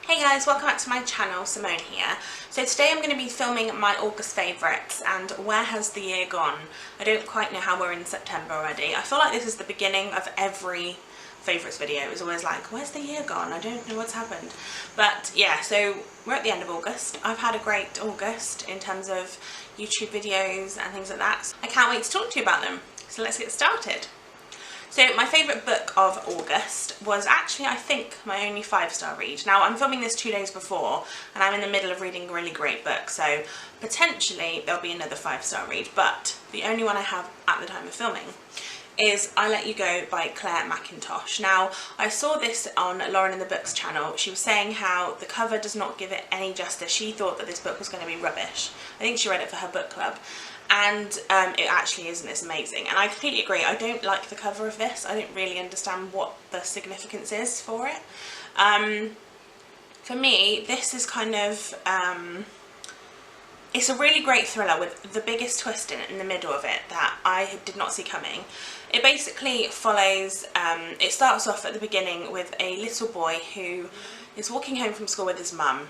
Hey guys, welcome back to my channel, Simone here. So today I'm going to be filming my August favourites, and where has the year gone? I don't quite know how we're in September already. I feel like this is the beginning of every favourites video. It was always like, where's the year gone? I don't know what's happened. But yeah, so we're at the end of August. I've had a great August in terms of YouTube videos and things like that. So I can't wait to talk to you about them. So let's get started. So my favourite book of August was actually, I think, my only 5-star read. Now I'm filming this 2 days before and I'm in the middle of reading a really great book, so potentially there'll be another 5-star read, but the only one I have at the time of filming is I Let You Go by Claire McIntosh. Now I saw this on Lauren in the Books channel. She was saying how the cover does not give it any justice. She thought that this book was going to be rubbish. I think she read it for her book club. And it actually isn't. It's amazing, and I completely agree. I don't like the cover of this. I don't really understand what the significance is for it. For me, this is kind of it's a really great thriller with the biggest twist in the middle of it that I did not see coming. It basically follows, it starts off at the beginning with a little boy who is walking home from school with his mum,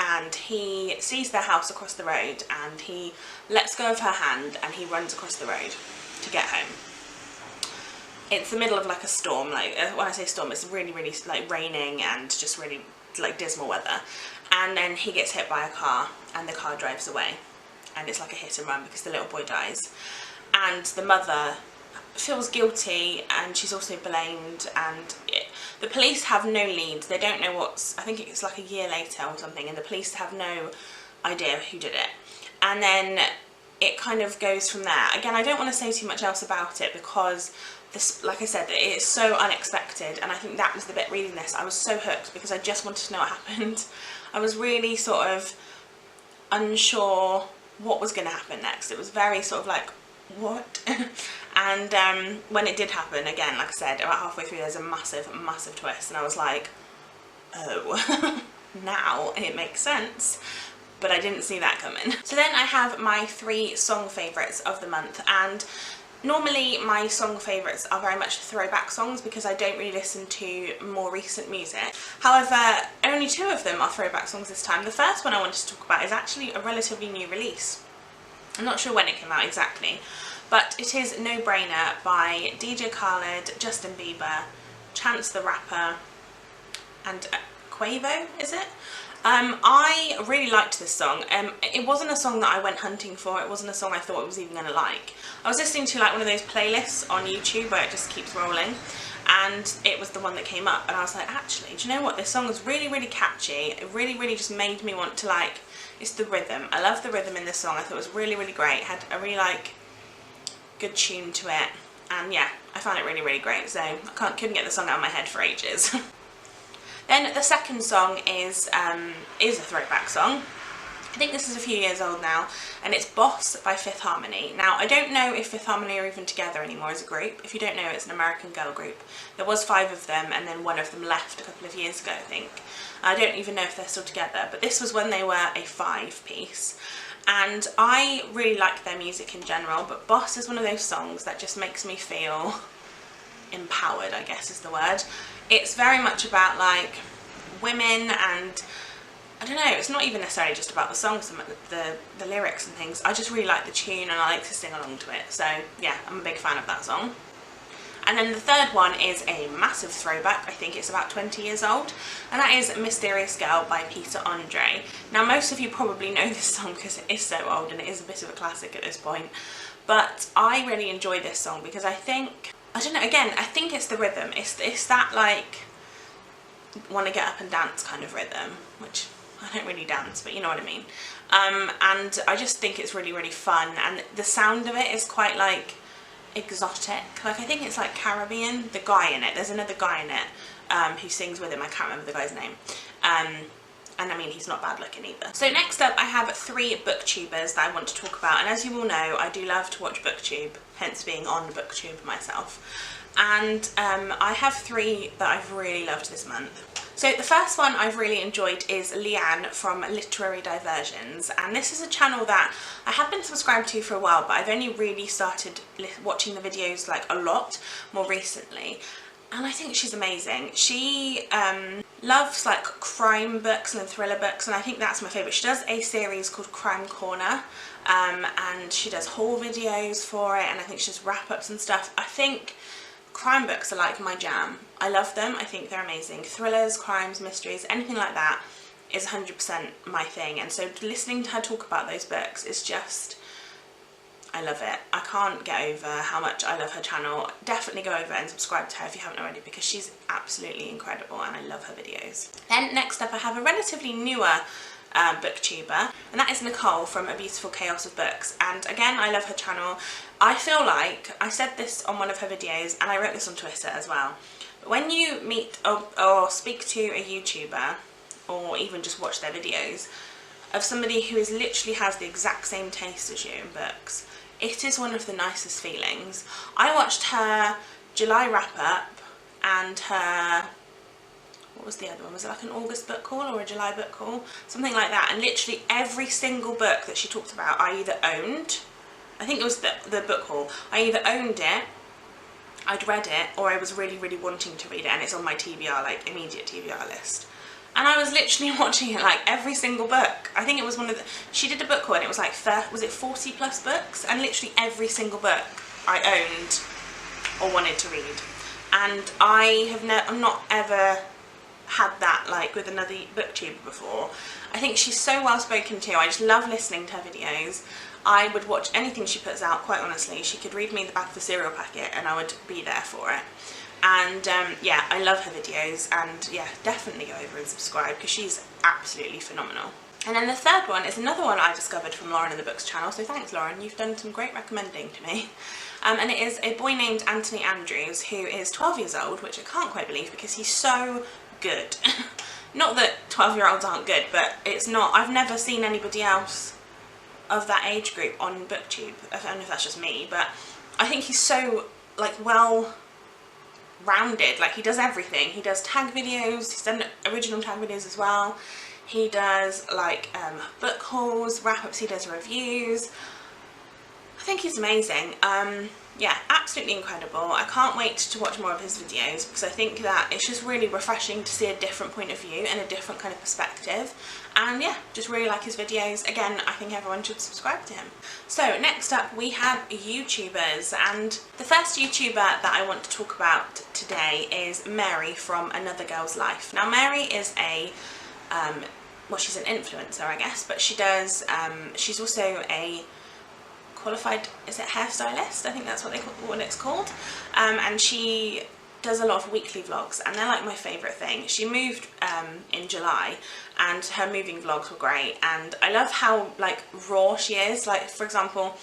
and he sees their house across the road and he lets go of her hand and he runs across the road to get home. It's the middle of like a storm, like when I say storm, it's really like raining and just really like dismal weather, and then he gets hit by a car and the car drives away, and it's like a hit and run because the little boy dies, and the mother feels guilty and she's also blamed, and the police have no leads. They don't know what's, I think it's like a year later or something, and the police have no idea who did it. And then it kind of goes from there. Again, I don't want to say too much else about it because this, like I said, it is so unexpected, and I think that was the bit reading this. I was so hooked because I just wanted to know what happened. I was really sort of unsure what was going to happen next. It was very sort of like, what? And when it did happen, again, like I said, about halfway through there's a massive twist, and I was like, oh, now it makes sense. But I didn't see that coming. So then I have my 3 song favourites of the month, and normally my song favourites are very much throwback songs because I don't really listen to more recent music. However, only 2 of them are throwback songs this time. The first one I wanted to talk about is actually a relatively new release. I'm not sure when it came out exactly, but it is No Brainer by DJ Khaled, Justin Bieber, Chance the Rapper, and Quavo, is it? I really liked this song. It wasn't a song that I went hunting for. It wasn't a song I thought I was even going to like. I was listening to like one of those playlists on YouTube where it just keeps rolling, and it was the one that came up, and I was like, actually, do you know what? This song is really catchy. It really just made me want to like, it's the rhythm. I love the rhythm in this song. I thought it was really great. It had a really like good tune to it, and yeah, I found it really great. So I couldn't get the song out of my head for ages. Then the second song is a throwback song. I think this is a few years old now, and it's Boss by Fifth Harmony. Now, I don't know if Fifth Harmony are even together anymore as a group. If you don't know, it's an American girl group. There was 5 of them, and then one of them left a couple of years ago, I think. I don't even know if they're still together, but this was when they were a 5-piece. And I really like their music in general, but Boss is one of those songs that just makes me feel empowered, I guess is the word. It's very much about like women, and I don't know, it's not even necessarily just about the songs, the lyrics and things. I just really like the tune and I like to sing along to it. So yeah, I'm a big fan of that song. And then the third one is a massive throwback. I think it's about 20 years old, and that is Mysterious Girl by Peter Andre. Now most of you probably know this song because it is so old and it is a bit of a classic at this point, but I really enjoy this song because I think, I don't know, again, I think it's the rhythm. It's that like want to get up and dance kind of rhythm, which I don't really dance, but you know what I mean. And I just think it's really fun, and the sound of it is quite like exotic. Like I think it's like Caribbean. The guy in it, there's another guy in it who sings with him. I can't remember the guy's name. And I mean, he's not bad looking either. So next up I have 3 BookTubers that I want to talk about, and as you all know, I do love to watch BookTube, hence being on BookTube myself. And I have 3 that I've really loved this month. So the first one I've really enjoyed is Leanne from Literary Diversions, and this is a channel that I have been subscribed to for a while, but I've only really started watching the videos like a lot more recently, and I think she's amazing. She loves like crime books and thriller books, and I think that's my favourite. She does a series called Crime Corner, and she does haul videos for it, and I think she does wrap-ups and stuff. I think crime books are like my jam. I love them. I think they're amazing. Thrillers, crimes, mysteries, anything like that is 100% my thing, and so listening to her talk about those books is just, I love it. I can't get over how much I love her channel. Definitely go over and subscribe to her if you haven't already, because she's absolutely incredible and I love her videos. Then next up I have a relatively newer booktuber, and that is Nicole from A Beautiful Chaos of Books, and again I love her channel. I feel like, I said this on one of her videos and I wrote this on Twitter as well, but when you meet or speak to a YouTuber, or even just watch their videos, of somebody who is literally has the exact same taste as you in books, it is one of the nicest feelings. I watched her July wrap-up and her, what was the other one? Was it like an August book haul or a July book haul? Something like that. And literally every single book that she talked about I either owned, I think it was the book haul, I either owned it, I'd read it, or I was really, really wanting to read it, and it's on my TBR, like immediate TBR list. And I was literally watching it like every single book. I think it was one of the, she did a book haul and it was like, was it 40 plus books? And literally every single book I owned or wanted to read. And I've not ever had that like with another booktuber before. I think she's so well spoken to. I just love listening to her videos. I would watch anything she puts out, quite honestly. She could read me the back of the cereal packet and I would be there for it. And yeah, I love her videos, and yeah, definitely go over and subscribe because she's absolutely phenomenal. And then the third one is another one I discovered from Lauren in the Books channel, so thanks Lauren, you've done some great recommending to me. And it is a boy named Anthony Andrews, who is 12 years old, which I can't quite believe because he's so good. Not that 12-year-olds aren't good, but it's not, I've never seen anybody else of that age group on BookTube. I don't know if that's just me, but I think he's so like well rounded. Like he does everything. He does tag videos, he's done original tag videos as well. He does like book hauls, wrap-ups, he does reviews. I think he's amazing. Yeah, absolutely incredible. I can't wait to watch more of his videos because I think that it's just really refreshing to see a different point of view and a different kind of perspective. And yeah, just really like his videos. Again, I think everyone should subscribe to him. So next up we have YouTubers, and the first YouTuber that I want to talk about today is Mary from Another Girl's Life. Now Mary is a, well, she's an influencer I guess, but she does, she's also a qualified, is it hairstylist? I think that's what it's called. And she does a lot of weekly vlogs, and they're like my favourite thing. She moved in July, and her moving vlogs were great, and I love how like raw she is. Like for example,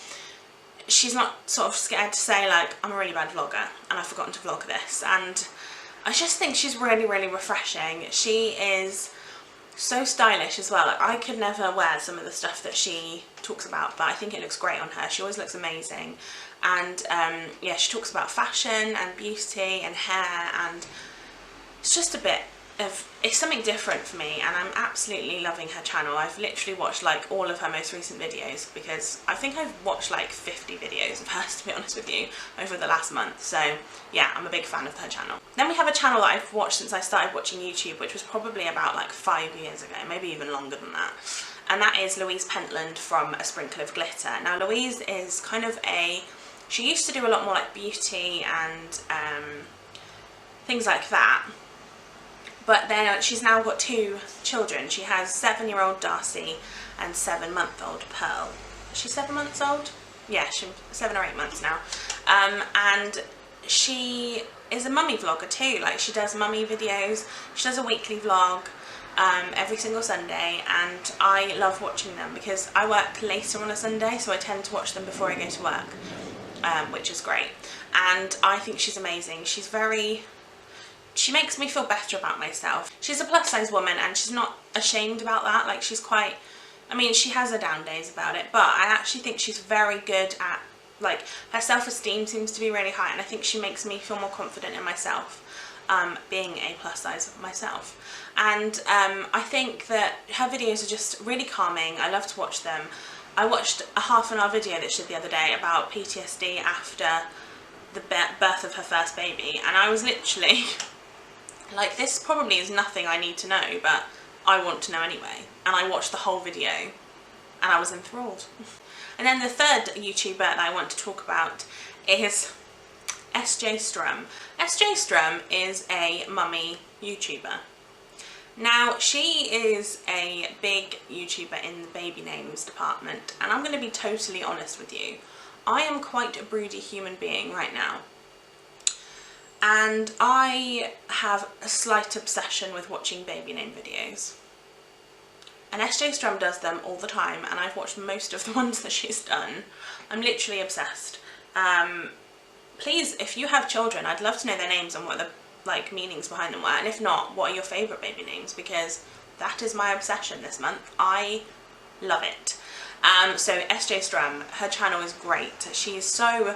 she's not sort of scared to say like, I'm a really bad vlogger and I've forgotten to vlog this, and I just think she's really, really refreshing. She is so stylish as well. Like, I could never wear some of the stuff that she talks about, but I think it looks great on her. She always looks amazing. And yeah, she talks about fashion and beauty and hair, and it's just a bit of, it's something different for me, and I'm absolutely loving her channel. I've literally watched like all of her most recent videos because I think I've watched like 50 videos of hers, to be honest with you, over the last month. So yeah, I'm a big fan of her channel. Then we have a channel that I've watched since I started watching YouTube, which was probably about like 5 years ago, maybe even longer than that. And that is Louise Pentland from A Sprinkle of Glitter. Now Louise is kind of a, she used to do a lot more like beauty and things like that. But then she's now got 2 children. She has 7-year-old Darcy and 7-month-old Pearl. Is she 7 months old? Yeah, she's 7 or 8 months now. And she is a mummy vlogger too. Like she does mummy videos. She does a weekly vlog every single Sunday, and I love watching them because I work later on a Sunday, so I tend to watch them before I go to work, which is great. And I think she's amazing. She's very, she makes me feel better about myself. She's a plus size woman and she's not ashamed about that. Like she's quite, I mean, she has her down days about it, but I actually think she's very good at, like, her self-esteem seems to be really high, and I think she makes me feel more confident in myself, being a plus size myself. And I think that her videos are just really calming. I love to watch them. I watched a half-an-hour video that she did the other day about PTSD after the birth of her first baby, and I was literally Like, this probably is nothing I need to know, but I want to know anyway. And I watched the whole video and I was enthralled. And then the third YouTuber that I want to talk about is SJ Strum. SJ Strum is a mummy YouTuber. Now, she is a big YouTuber in the baby names department, and I'm going to be totally honest with you. I am quite a broody human being right now. And I have a slight obsession with watching baby name videos. And SJ Strum does them all the time, and I've watched most of the ones that she's done. I'm literally obsessed. Please, if you have children, I'd love to know their names and what the meanings behind them were, and if not, what are your favourite baby names, because that is my obsession this month. I love it. So SJ Strum, her channel is great. She's so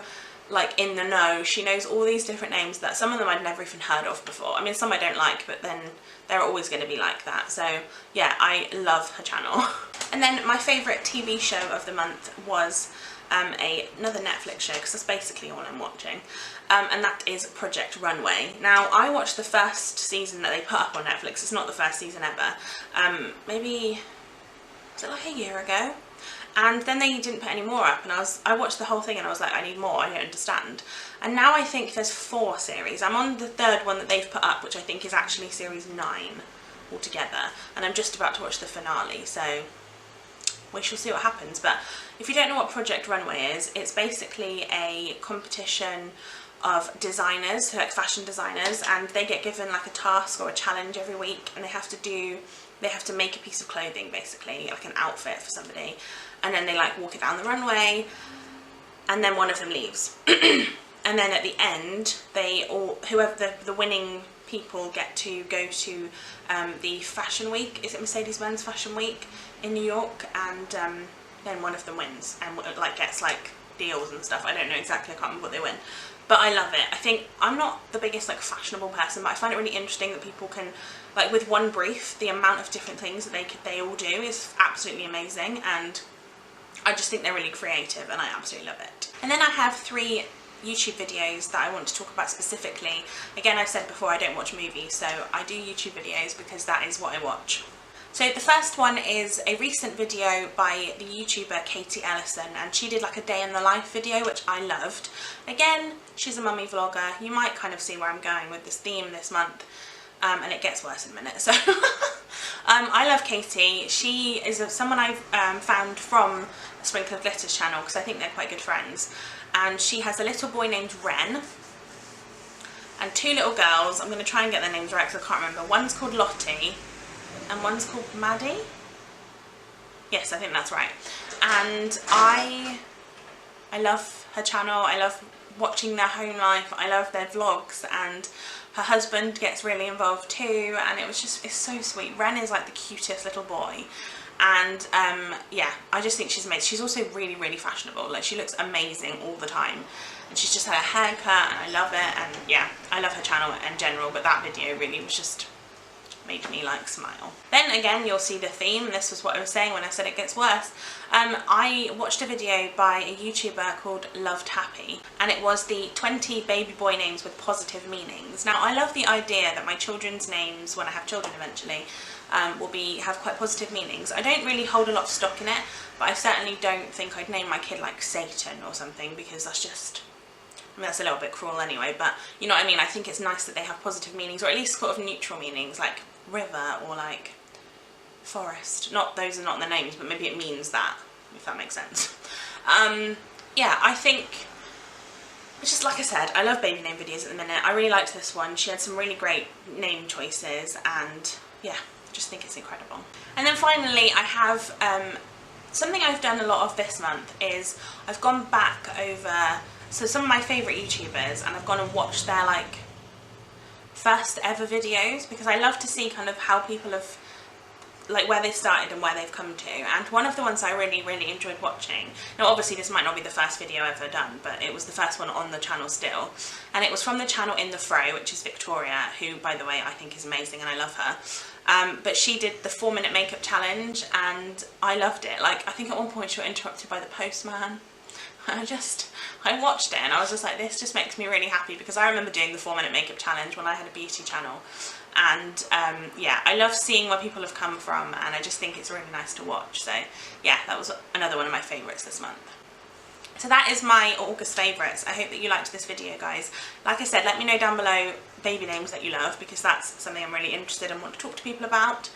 in the know. She knows all these different names that some of them I'd never even heard of before. I mean, some I don't like, but then they're always going to be like that. So yeah, I love her channel. And then my favourite TV show of the month was another Netflix show, because that's basically all I'm watching, and that is Project Runway. Now, I watched the first season that they put up on Netflix. It's not the first season ever. Maybe, was it like a year ago? And then they didn't put any more up, and I watched the whole thing and I was like, I need more, I don't understand. And now I think there's 4 series. I'm on the 3rd one that they've put up, which I think is actually series 9 altogether, and I'm just about to watch the finale, so we shall see what happens. But if you don't know what Project Runway is, it's basically a competition of designers, so like fashion designers, and they get given like a task or a challenge every week, and they have to make a piece of clothing, basically like an outfit for somebody, and then they walk it down the runway, and then one of them leaves. And then at the end, whoever the winning people get to go to the Fashion Week. Is it Mercedes-Benz Fashion Week in New York? And then one of them wins and gets deals and stuff. I don't know exactly, I can't remember what they win. But I love it. I think I'm not the biggest fashionable person, but I find it really interesting that people can, with one brief, the amount of different things that they all do is absolutely amazing, and I just think they're really creative, and I absolutely love it. And then I have 3 YouTube videos that I want to talk about specifically. Again, I've said before, I don't watch movies, so I do YouTube videos because that is what I watch. So the first one is a recent video by the YouTuber Katie Ellison, and she did a day in the life video, which I loved. Again, she's a mummy vlogger. You might kind of see where I'm going with this theme this month, and it gets worse in a minute. So I love Katie. She is someone I've found from Sprinkle of Glitter's channel, because I think they're quite good friends. And she has a little boy named Ren and 2 little girls. I'm going to try and get their names right because I can't remember. One's called Lottie and one's called Maddie. Yes, I think that's right. And I love her channel. I love watching their home life. I love their vlogs, and her husband gets really involved too, and it's so sweet. Ren is the cutest little boy. And yeah, I just think she's amazing. She's also really, really fashionable. She looks amazing all the time. And she's just had a haircut, and I love it. And yeah, I love her channel in general, but that video really was just made me smile. Then again, you'll see the theme, and this was what I was saying when I said it gets worse. I watched a video by a YouTuber called Loved Happy, and it was the 20 baby boy names with positive meanings. Now, I love the idea that my children's names, when I have children eventually, will have quite positive meanings. I don't really hold a lot of stock in it, but I certainly don't think I'd name my kid Satan or something, because that's just, I mean, that's a little bit cruel anyway, but you know what I mean. I think it's nice that they have positive meanings, or at least sort of neutral meanings, like river or forest. Those are not the names, but maybe it means that, if that makes sense. Yeah, I think it's just, like I said, I love baby name videos at the minute. I really liked this one. She had some really great name choices, and yeah, I just think it's incredible. And then finally, I have something I've done a lot of this month is I've gone back over some of my favourite YouTubers, and I've gone and watched their first ever videos, because I love to see kind of how people have, where they started and where they've come to. And one of the ones I really, really enjoyed watching, now obviously this might not be the first video ever done, but it was the first one on the channel still, and it was from the channel In The Fro, which is Victoria, who, by the way, I think is amazing and I love her. But she did the 4-minute makeup challenge, and I loved it. I think at one point she got interrupted by the postman. I watched it and I was just this just makes me really happy, because I remember doing the 4-minute makeup challenge when I had a beauty channel, and yeah, I love seeing where people have come from, and I just think it's really nice to watch. So yeah, that was another one of my favourites this month. So that is my August favourites. I hope that you liked this video, guys. Like I said, let me know down below baby names that you love, because that's something I'm really interested in and want to talk to people about.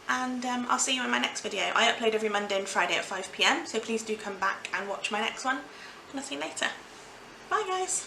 And I'll see you in my next video. I upload every Monday and Friday at 5 PM, so please do come back and watch my next one. And I'll see you later. Bye, guys.